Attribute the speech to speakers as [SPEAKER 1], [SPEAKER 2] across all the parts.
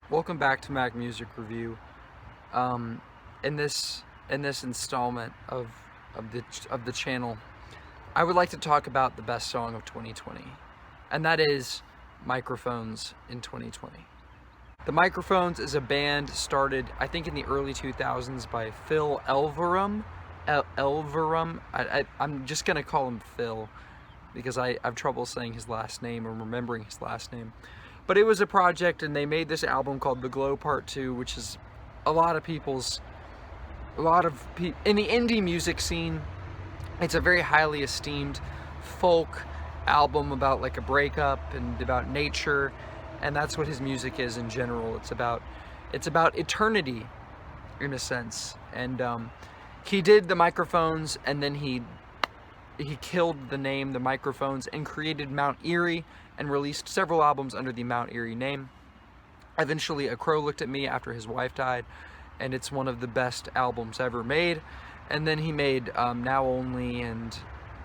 [SPEAKER 1] Welcome back to Mac Music Review. Um, in this installment of the channel, I would like to talk about the best song of 2020, and that is Microphones in 2020. The Microphones is a band started, I think, in the early 2000s by Phil Elverum. Elverum. I'm just gonna call him Phil because I have trouble saying his last name or remembering his last name. But it was a project, and they made this album called The Glow Part 2, which is a lot of in the indie music scene, it's a very highly esteemed folk album about like a breakup and about nature, and that's what his music is in general. It's about eternity in a sense. And he did the Microphones, and then he killed the name The Microphones and created Mount Eerie and released several albums under the Mount Eerie name. Eventually, A Crow Looked at Me after his wife died, and it's one of the best albums ever made. And then he made Now Only, and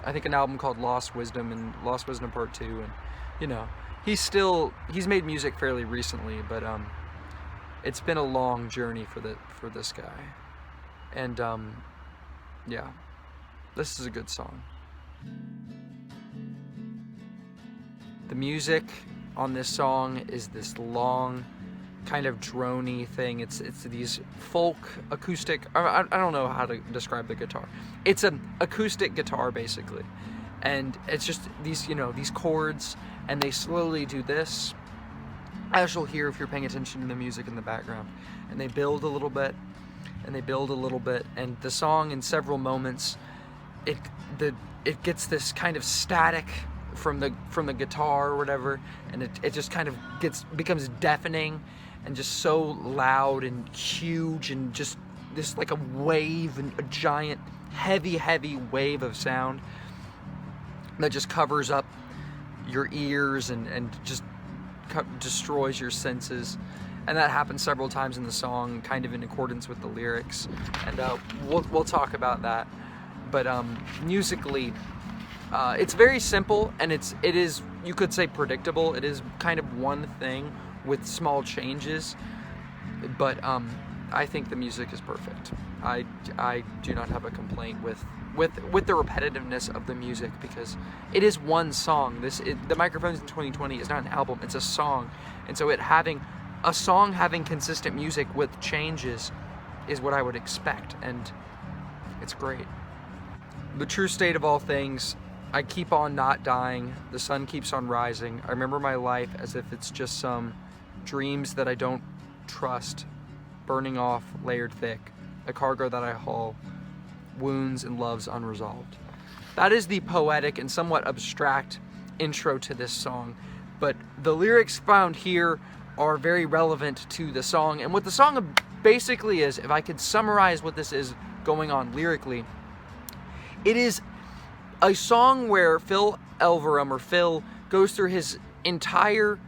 [SPEAKER 1] I think an album called Lost Wisdom and Lost Wisdom Part 2. And you know, he's made music fairly recently, but it's been a long journey for this guy. And yeah, this is a good song. The music on this song is this long, kind of drony thing. It's these folk acoustic. I don't know how to describe the guitar. It's an acoustic guitar basically, and it's just these chords, and they slowly do this, as you'll hear if you're paying attention to the music in the background. And they build a little bit, and they build a little bit, and the song in several moments, it gets this kind of static from the guitar or whatever, and it just kind of becomes deafening and just so loud and huge, and just this like a wave, and a giant heavy wave of sound that just covers up your ears and just destroys your senses. And that happens several times in the song, kind of in accordance with the lyrics, and we'll talk about that. But musically, it's very simple, and it is, you could say, predictable. It is kind of one thing with small changes, but I think the music is perfect. I do not have a complaint with the repetitiveness of the music, because it is one song. The Microphones in 2020 is not an album; it's a song, and so having consistent music with changes is what I would expect, and it's great. The true state of all things. I keep on not dying. The sun keeps on rising. I remember my life as if it's just some dreams that I don't trust, burning off, layered thick, a cargo that I haul, wounds and loves unresolved. That is the poetic and somewhat abstract intro to this song, but the lyrics found here are very relevant to the song. And what the song basically is, if I could summarize what this is going on lyrically, it is a song where Phil Elverum, or Phil, goes through his entire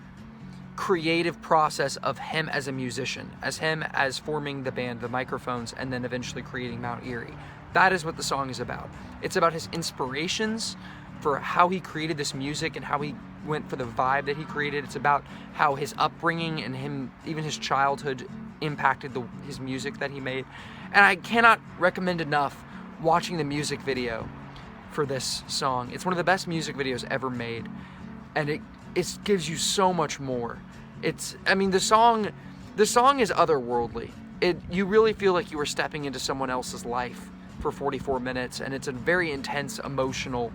[SPEAKER 1] creative process of him as a musician, as forming the band The Microphones, and then eventually creating Mount Eerie. That is what the song is about. It's about his inspirations for how he created this music and how he went for the vibe that he created. It's about how his upbringing and even his childhood impacted his music that he made. And I cannot recommend enough watching the music video for this song. It's one of the best music videos ever made, and it gives you so much more. The song is otherworldly. You really feel like you were stepping into someone else's life for 44 minutes, and it's a very intense, emotional,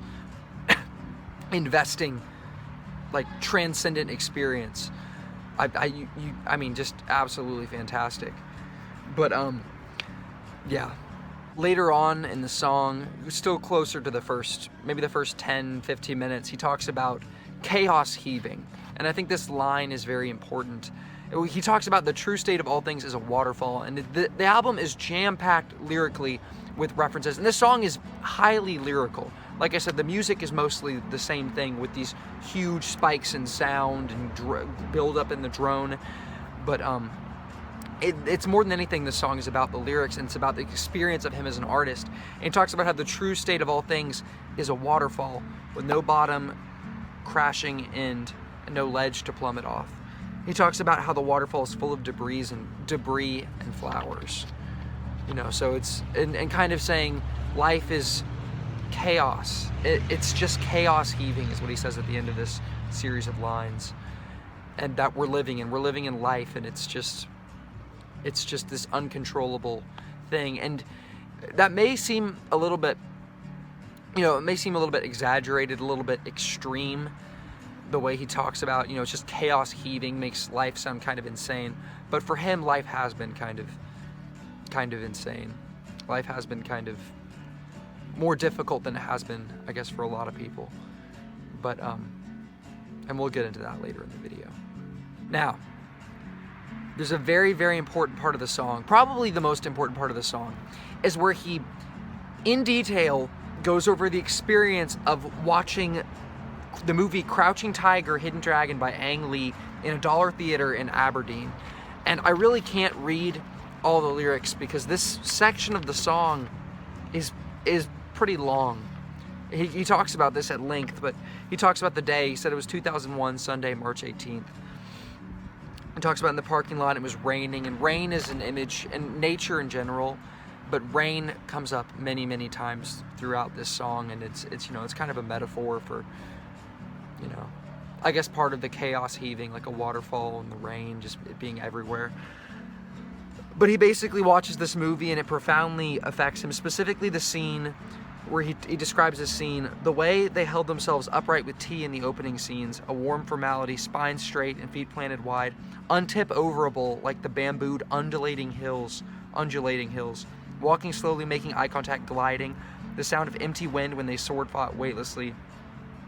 [SPEAKER 1] investing, like transcendent experience. Just absolutely fantastic. But yeah. Later on in the song, still closer to the first 10, 15 minutes, he talks about chaos heaving. And I think this line is very important. He talks about the true state of all things is a waterfall. And the album is jam-packed lyrically with references. And this song is highly lyrical. Like I said, the music is mostly the same thing, with these huge spikes in sound and build up in the drone. But it's more than anything, this song is about the lyrics, and it's about the experience of him as an artist. And he talks about how the true state of all things is a waterfall with no bottom, crashing end, and no ledge to plummet off. He talks about how the waterfall is full of debris and flowers. You know, so it's, and kind of saying life is chaos. It's just chaos heaving is what he says at the end of this series of lines. And that we're living in life, and it's just this uncontrollable thing. And that may seem a little bit, you know, it may seem a little bit exaggerated, a little bit extreme, the way he talks about, you know, it's just chaos heaving, makes life sound kind of insane. But for him, life has been kind of insane. Life has been kind of more difficult than it has been, I guess, for a lot of people. But, and we'll get into that later in the video. Now, there's a very, very important part of the song, probably the most important part of the song, is where he, in detail, goes over the experience of watching the movie Crouching Tiger, Hidden Dragon by Ang Lee in a dollar theater in Aberdeen. And I really can't read all the lyrics because this section of the song is pretty long. He talks about this at length, but he talks about the day. He said it was 2001, Sunday, March 18th. He talks about in the parking lot it was raining, and rain is an image, and nature in general, but rain comes up many, many times throughout this song, and it's you know, it's kind of a metaphor for, you know, I guess part of the chaos heaving, like a waterfall and the rain, just it being everywhere. But he basically watches this movie and it profoundly affects him, specifically the scene where he describes this scene, the way they held themselves upright with tea in the opening scenes, a warm formality, spine straight and feet planted wide, untip-overable like the bambooed undulating hills, walking slowly, making eye contact, gliding, the sound of empty wind when they sword-fought weightlessly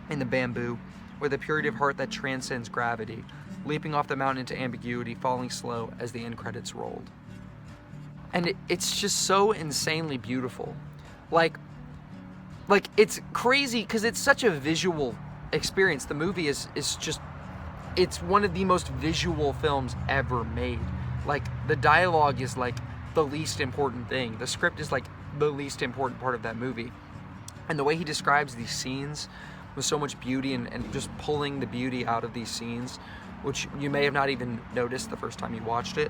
[SPEAKER 1] in the bamboo, with a purity of heart that transcends gravity, leaping off the mountain into ambiguity, falling slow as the end credits rolled. And it's just so insanely beautiful. Like it's crazy because it's such a visual experience. The movie is just, it's one of the most visual films ever made. Like, the dialogue is like the least important thing. The script is like the least important part of that movie. And the way he describes these scenes with so much beauty and just pulling the beauty out of these scenes, which you may have not even noticed the first time you watched it,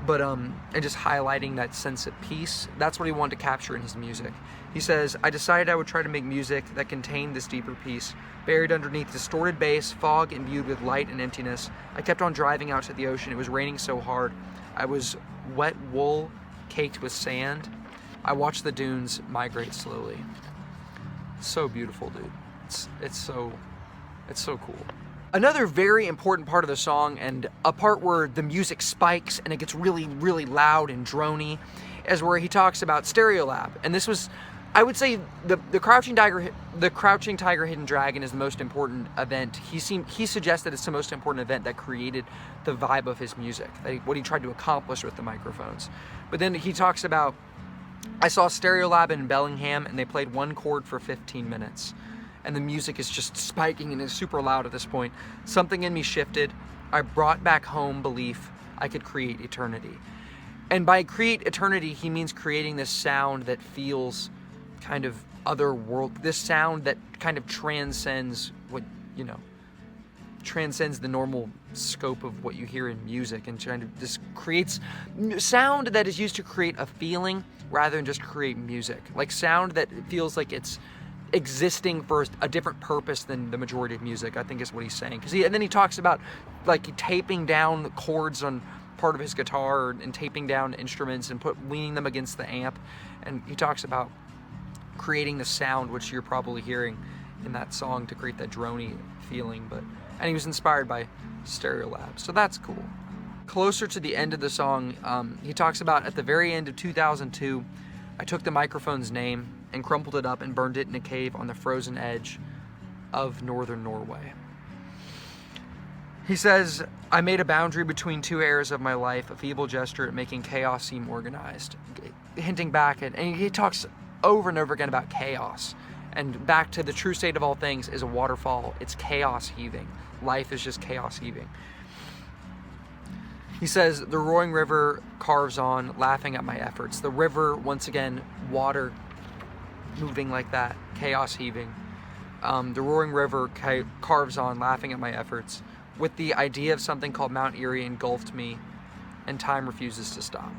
[SPEAKER 1] but and just highlighting that sense of peace, that's what he wanted to capture in his music. He says, I decided I would try to make music that contained this deeper peace, buried underneath distorted bass, fog imbued with light and emptiness. I kept on driving out to the ocean. It was raining so hard. I was wet wool caked with sand. I watched the dunes migrate slowly. So beautiful, dude. It's so cool. Another very important part of the song, and a part where the music spikes and it gets really, really loud and drony, is where he talks about Stereolab. And this was, I would say, the Crouching Tiger, Hidden Dragon is the most important event. He suggested it's the most important event that created the vibe of his music, what he tried to accomplish with the microphones. But then he talks about, I saw Stereolab in Bellingham and they played one chord for 15 minutes. And the music is just spiking and is super loud at this point. Something in me shifted. I brought back home belief I could create eternity. And by create eternity, he means creating this sound that feels kind of otherworldly. This sound that kind of transcends what, you know, transcends the normal scope of what you hear in music, and kind of this creates sound that is used to create a feeling rather than just create music. Like sound that feels like it's existing for a different purpose than the majority of music, I think is what he's saying. And then he talks about like taping down the chords on part of his guitar and taping down instruments and leaning them against the amp. And he talks about creating the sound, which you're probably hearing in that song, to create that drony feeling. And he was inspired by Stereolab, so that's cool. Closer to the end of the song, he talks about at the very end of 2002, I took the microphone's name and crumpled it up and burned it in a cave on the frozen edge of northern Norway. He says, I made a boundary between two eras of my life, a feeble gesture at making chaos seem organized. Hinting back at, and he talks over and over again about chaos. And back to the true state of all things is a waterfall. It's chaos heaving. Life is just chaos heaving. He says, the roaring river carves on, laughing at my efforts. The river, once again, water moving like that, chaos heaving. The roaring river carves on, laughing at my efforts. with the idea of something called Mount Erie engulfed me, and time refuses to stop.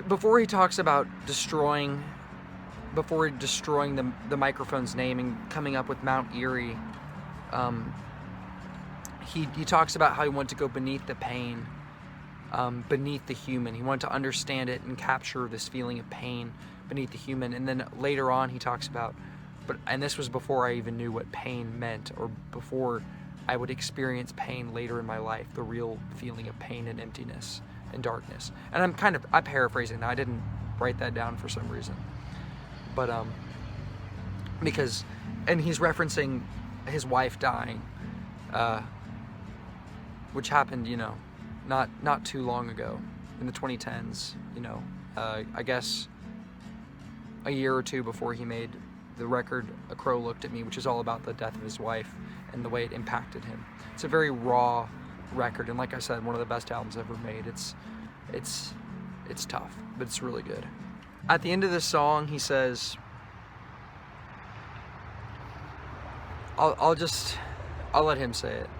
[SPEAKER 1] Before he talks about destroying the microphone's name and coming up with Mount Erie, he talks about how he wanted to go beneath the pain, beneath the human. He wanted to understand it and capture this feeling of pain beneath the human. And then later on he talks about, and this was before I even knew what pain meant, or before I would experience pain later in my life, the real feeling of pain and emptiness and darkness. And I'm paraphrasing now. I didn't write that down for some reason. But and he's referencing his wife dying, which happened, not too long ago, in the 2010s, I guess a year or two before he made the record A Crow Looked at Me, which is all about the death of his wife and the way it impacted him. It's a very raw record, and like I said, one of the best albums ever made. It's tough, but it's really good. At the end of this song, he says, I'll let him say it.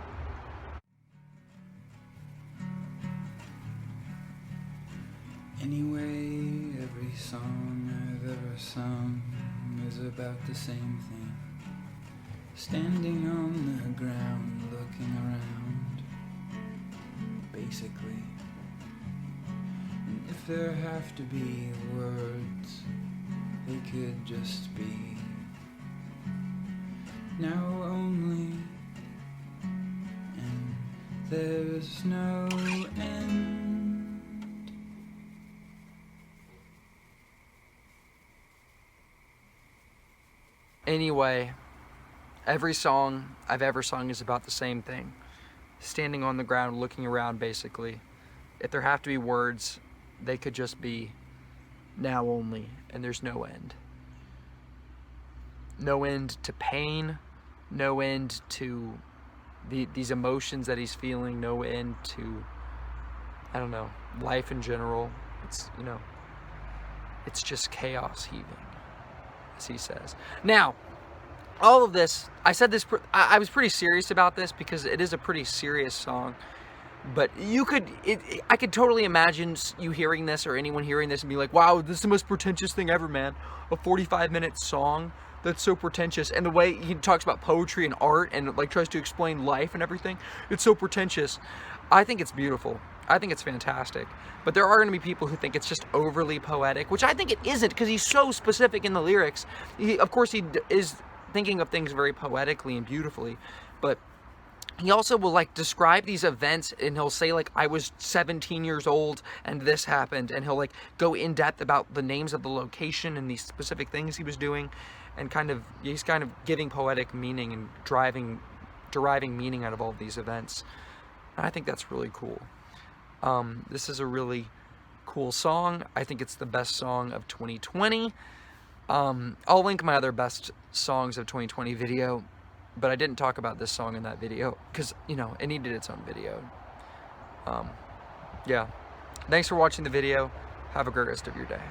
[SPEAKER 2] Anyway, every song I've ever sung is about the same thing. Standing on the ground, looking around, basically. And if there have to be words, they could just be now only, and there's no end.
[SPEAKER 1] Anyway, every song I've ever sung is about the same thing. Standing on the ground, looking around, basically. If there have to be words, they could just be now only, and there's no end. No end to pain, no end to these emotions that he's feeling, no end to, I don't know, life in general. It's just chaos heaving, as he says. Now, all of this, I was pretty serious about this because it is a pretty serious song, but I could totally imagine you hearing this, or anyone hearing this, and be like, wow, this is the most pretentious thing ever, man. A 45-minute song that's so pretentious. And the way he talks about poetry and art and like tries to explain life and everything, it's so pretentious. I think it's beautiful. I think it's fantastic. But there are going to be people who think it's just overly poetic, which I think it isn't, because he's so specific in the lyrics. Of course, he is thinking of things very poetically and beautifully, but he also will like describe these events, and he'll say like, I was 17 years old and this happened, and he'll like go in depth about the names of the location and these specific things he was doing, and he's kind of giving poetic meaning and deriving meaning out of all of these events. And I think that's really cool. This is a really cool song. I think it's the best song of 2020. I'll link my other best songs of 2020 video, but I didn't talk about this song in that video because, it needed its own video. Yeah. Thanks for watching the video. Have a great rest of your day.